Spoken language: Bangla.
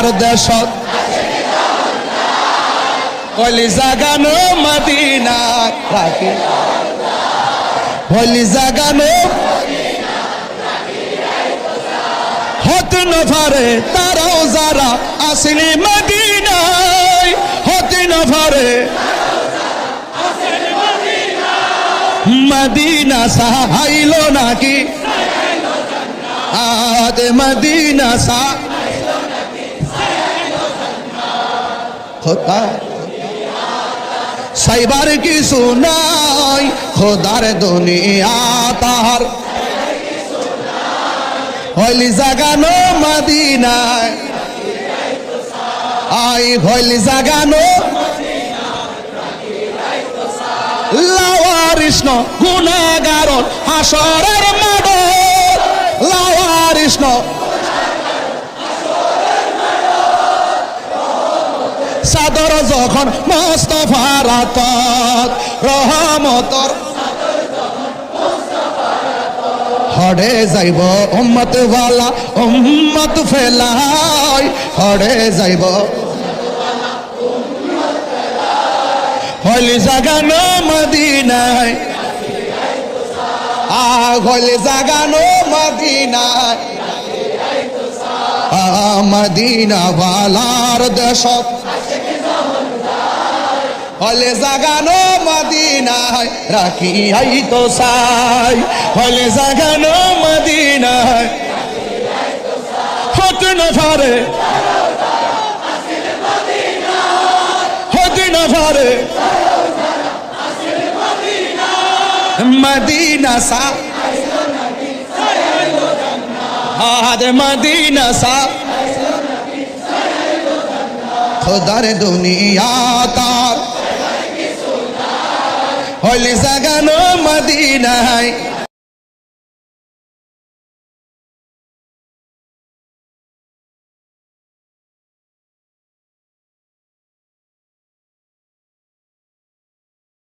বালার দেশত কলি জাগানো মদিনা রাখি কলি জাগানো হতে নফারে তারাও যারা আসেনি মদিনায় হতে নফারে মদিনা সাহাইলো নাকি আদে মদিনা সা খোদা সাইবার কিছু নাই খোদার দুনিয়া তার হইলি জাগানো মদিনায় আই হইলি জাগানো লাওয়ারিষ্ণ গুনাগারণ হাসরের মাঠ লাওয়ারিষ্ণ সাদর যখন মুস্তাফার আতত রহমতর হড়ে যাইব উম্মত ওয়ালা উম্মত ফেলাই হড়ে যাইব হইলি জাগানো মদিনায় হইলি জাগানো মদিনায় মদিনা ওয়ালার দেশত হলে জাগানো মদিনায় রাখি আই তো সাই হলে জাগানো মদিনায় হতে নফারে হতে নফারে মদিনা সা আদে মদিনা সা খোদার দুনিয়া তার হইলি জাগানো মদিনায়